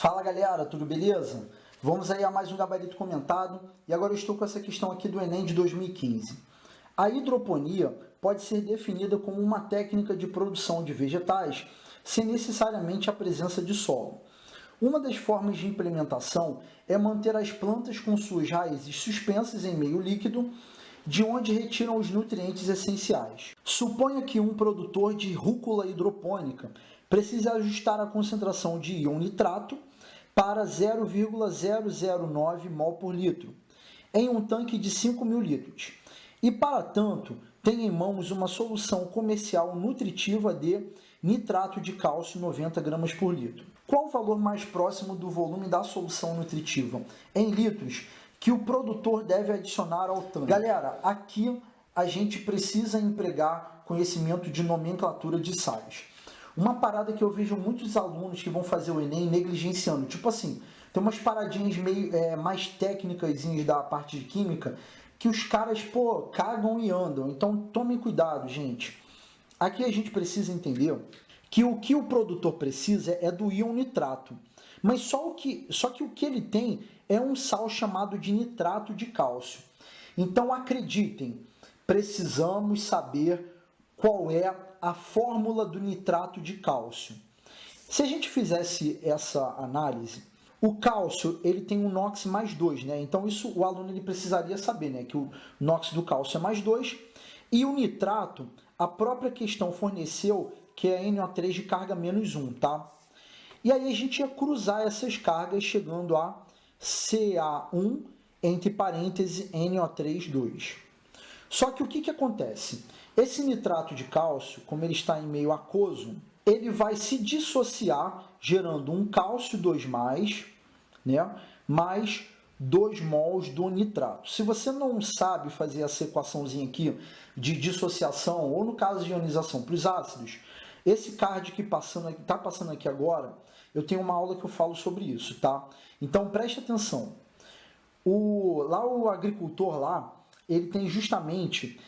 Fala galera, tudo beleza? Vamos aí a mais um gabarito comentado e agora eu estou com essa questão aqui do Enem de 2015. A hidroponia pode ser definida como uma técnica de produção de vegetais sem necessariamente a presença de solo. Uma das formas de implementação é manter as plantas com suas raízes suspensas em meio líquido, de onde retiram os nutrientes essenciais. Suponha que um produtor de rúcula hidropônica precise ajustar a concentração de íon nitrato para 0,009 mol por litro, em um tanque de 5.000 litros. E, para tanto, tem em mãos uma solução comercial nutritiva de nitrato de cálcio 90 gramas por litro. Qual o valor mais próximo do volume da solução nutritiva em litros que o produtor deve adicionar ao tanque? Galera, aqui a gente precisa empregar conhecimento de nomenclatura de sais. Uma parada que eu vejo muitos alunos que vão fazer o Enem negligenciando, tipo assim, tem umas paradinhas meio mais técnicas da parte de química que os caras, cagam e andam. Então tomem cuidado, gente. Aqui a gente precisa entender que o produtor precisa é do íon nitrato. Mas só que o que ele tem é um sal chamado de nitrato de cálcio. Então acreditem, precisamos saber qual é a fórmula do nitrato de cálcio. Se a gente fizesse essa análise, o cálcio ele tem um NOx mais 2, né? Então isso o aluno ele precisaria saber, né? Que o NOx do cálcio é mais 2 e o nitrato, a própria questão forneceu que é NO3 de carga menos 1, tá? E aí a gente ia cruzar essas cargas chegando a Ca1 entre parênteses NO3 2. Só que o que acontece? Esse nitrato de cálcio, como ele está em meio aquoso, ele vai se dissociar, gerando um cálcio 2+, né, mais 2 mols do nitrato. Se você não sabe fazer essa equaçãozinha aqui de dissociação, ou no caso de ionização para os ácidos, esse card que está passando aqui agora, eu tenho uma aula que eu falo sobre isso, tá? Então preste atenção. O agricultor lá, ele tem justamente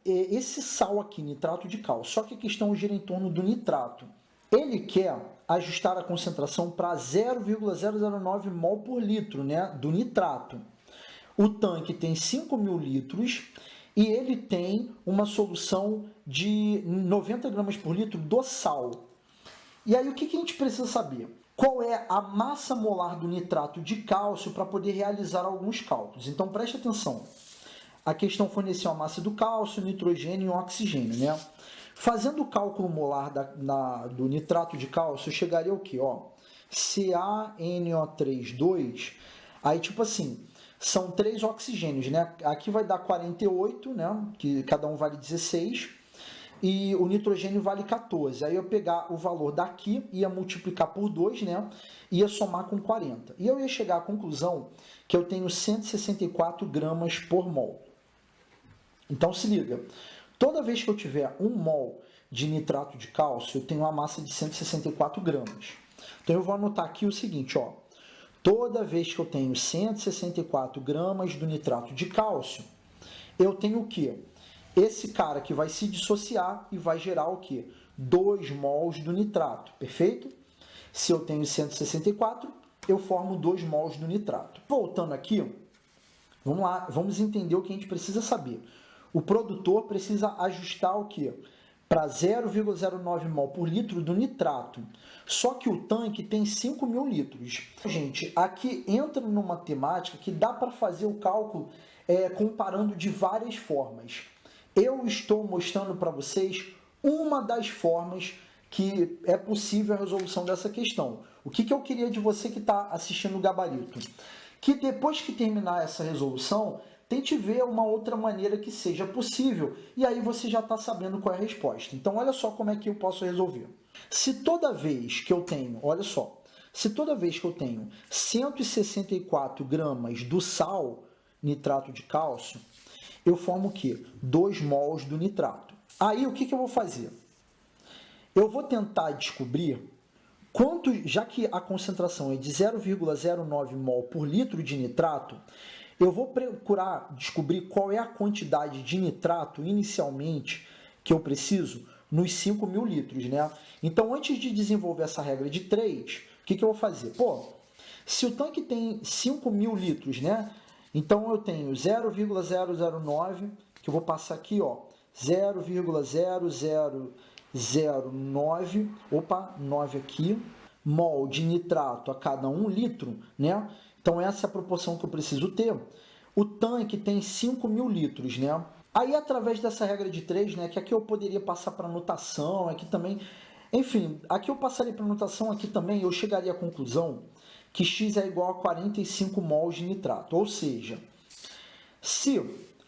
esse sal aqui, nitrato de cálcio. Só que a questão gira em torno do nitrato. Ele quer ajustar a concentração para 0,009 mol por litro, né, do nitrato. O tanque tem 5.000 litros e ele tem uma solução de 90 gramas por litro do sal. E aí o que a gente precisa saber? Qual é a massa molar do nitrato de cálcio para poder realizar alguns cálculos? Então preste atenção. A questão forneceu a massa do cálcio, nitrogênio e oxigênio, né? Fazendo o cálculo molar do nitrato de cálcio, eu chegaria ao quê? CaNO3,2, aí tipo assim, são 3 oxigênios, né? Aqui vai dar 48, né? Que cada um vale 16, e o nitrogênio vale 14. Aí eu pegar o valor daqui, ia multiplicar por 2, né? Ia somar com 40. E eu ia chegar à conclusão que eu tenho 164 gramas por mol. Então se liga, toda vez que eu tiver 1 mol de nitrato de cálcio, eu tenho uma massa de 164 gramas. Então eu vou anotar aqui o seguinte, toda vez que eu tenho 164 gramas do nitrato de cálcio, eu tenho o quê? Esse cara que vai se dissociar e vai gerar o quê? 2 mols do nitrato, perfeito? Se eu tenho 164, eu formo 2 mols do nitrato. Voltando aqui, vamos lá, vamos entender o que a gente precisa saber. O produtor precisa ajustar o quê? Para 0,09 mol por litro do nitrato. Só que o tanque tem 5.000 litros. Gente, aqui entra numa temática que dá para fazer o cálculo comparando de várias formas. Eu estou mostrando para vocês uma das formas que é possível a resolução dessa questão. O que eu queria de você que está assistindo o gabarito? Que depois que terminar essa resolução, tente ver uma outra maneira que seja possível, e aí você já está sabendo qual é a resposta. Então, olha só como é que eu posso resolver. Se toda vez que eu tenho, olha só, se toda vez que eu tenho 164 gramas do sal, nitrato de cálcio, eu formo o quê? 2 mols do nitrato. Aí, o que eu vou fazer? Eu vou tentar descobrir quanto, já que a concentração é de 0,09 mol por litro de nitrato, eu vou procurar descobrir qual é a quantidade de nitrato inicialmente que eu preciso nos 5.000 litros, né? Então, antes de desenvolver essa regra de 3, que eu vou fazer? Pô, se o tanque tem 5.000 litros, né? Então eu tenho 0,009, que eu vou passar aqui, ó, 0,0009, opa, 9 aqui, mol de nitrato a cada 1 litro, né? Então essa é a proporção que eu preciso ter. O tanque tem 5.000 litros, né? Aí, através dessa regra de 3, né, que aqui eu poderia passar para notação, aqui também... Enfim, aqui eu passaria para notação, aqui também eu chegaria à conclusão que X é igual a 45 mols de nitrato. Ou seja, se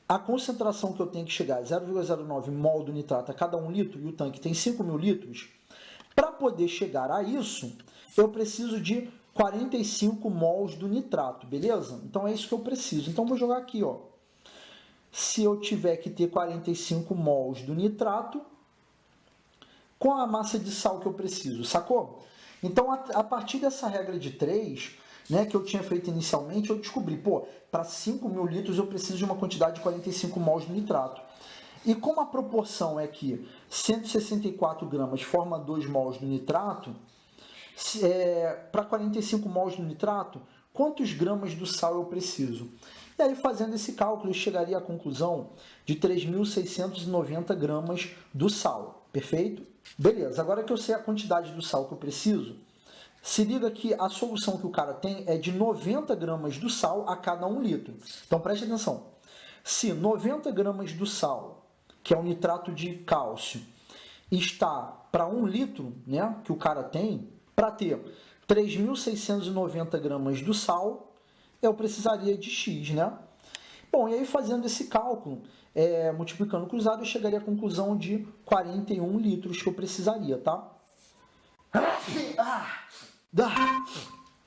a concentração que eu tenho que chegar é 0,09 mol do nitrato a cada 1 litro e o tanque tem 5.000 litros, para poder chegar a isso, eu preciso de 45 mols do nitrato, beleza? Então é isso que eu preciso. Então vou jogar aqui, ó. Se eu tiver que ter 45 mols do nitrato, com a massa de sal que eu preciso, sacou? Então, a partir dessa regra de 3, né, que eu tinha feito inicialmente, eu descobri, pô, para 5.000 litros eu preciso de uma quantidade de 45 mols do nitrato. E como a proporção é que 164 gramas forma 2 mols do nitrato, para 45 mols do nitrato, quantos gramas do sal eu preciso? E aí, fazendo esse cálculo, eu chegaria à conclusão de 3.690 gramas do sal. Perfeito? Beleza, agora que eu sei a quantidade do sal que eu preciso, se liga que a solução que o cara tem é de 90 gramas do sal a cada 1 litro. Então, preste atenção. Se 90 gramas do sal, que é o nitrato de cálcio, está para 1 litro, né, que o cara tem, para ter 3.690 gramas do sal, eu precisaria de X, né? Bom, e aí fazendo esse cálculo, multiplicando cruzado, eu chegaria à conclusão de 41 litros que eu precisaria, tá?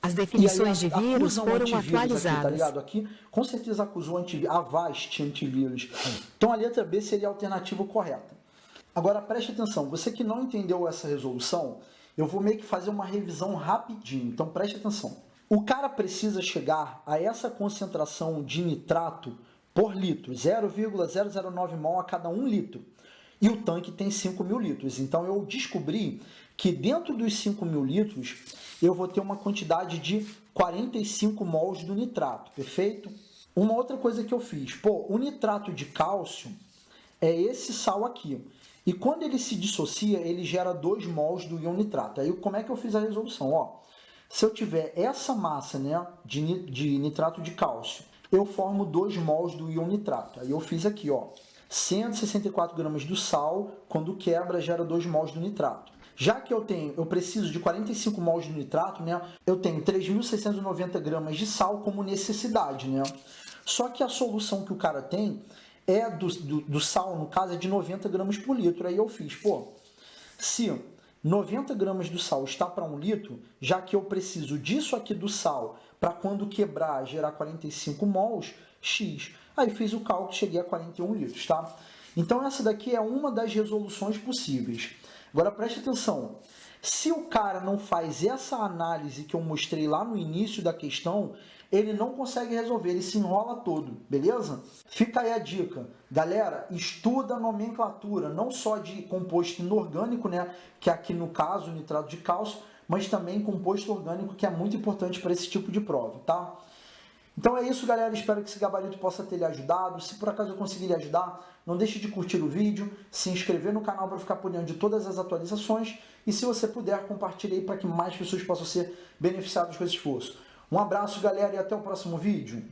As definições aí, de vírus foram atualizadas. Aqui, tá ligado? Aqui, com certeza acusou Avast antivírus. Então a letra B seria a alternativa correta. Agora preste atenção, você que não entendeu essa resolução, eu vou meio que fazer uma revisão rapidinho, então preste atenção. O cara precisa chegar a essa concentração de nitrato por litro, 0,009 mol a cada 1 litro. E o tanque tem 5.000 litros. Então, eu descobri que dentro dos 5.000 litros, eu vou ter uma quantidade de 45 mols do nitrato, perfeito? Uma outra coisa que eu fiz, pô, o nitrato de cálcio é esse sal aqui. E quando ele se dissocia, ele gera 2 mols do íon nitrato. Aí, como é que eu fiz a resolução? Ó, se eu tiver essa massa, né, de nitrato de cálcio, eu formo 2 mols do íon nitrato. Aí eu fiz aqui, ó, 164 gramas do sal, quando quebra, gera 2 mols do nitrato. Já que eu preciso de 45 mols do nitrato, né, eu tenho 3.690 gramas de sal como necessidade, né? Só que a solução que o cara tem é do sal, no caso, é de 90 gramas por litro. Aí eu fiz, pô, se 90 gramas do sal está para 1 litro, já que eu preciso disso aqui do sal para quando quebrar gerar 45 mols, X. Aí fiz o cálculo, cheguei a 41 litros, tá? Então essa daqui é uma das resoluções possíveis. Agora preste atenção, se o cara não faz essa análise que eu mostrei lá no início da questão, ele não consegue resolver, ele se enrola todo, beleza? Fica aí a dica. Galera, estuda a nomenclatura, não só de composto inorgânico, né? Que aqui no caso, o nitrato de cálcio, mas também composto orgânico, que é muito importante para esse tipo de prova, tá? Então é isso, galera. Espero que esse gabarito possa ter lhe ajudado. Se por acaso eu conseguir lhe ajudar, não deixe de curtir o vídeo, se inscrever no canal para ficar por dentro de todas as atualizações e, se você puder, compartilhe aí para que mais pessoas possam ser beneficiadas com esse esforço. Um abraço, galera, e até o próximo vídeo.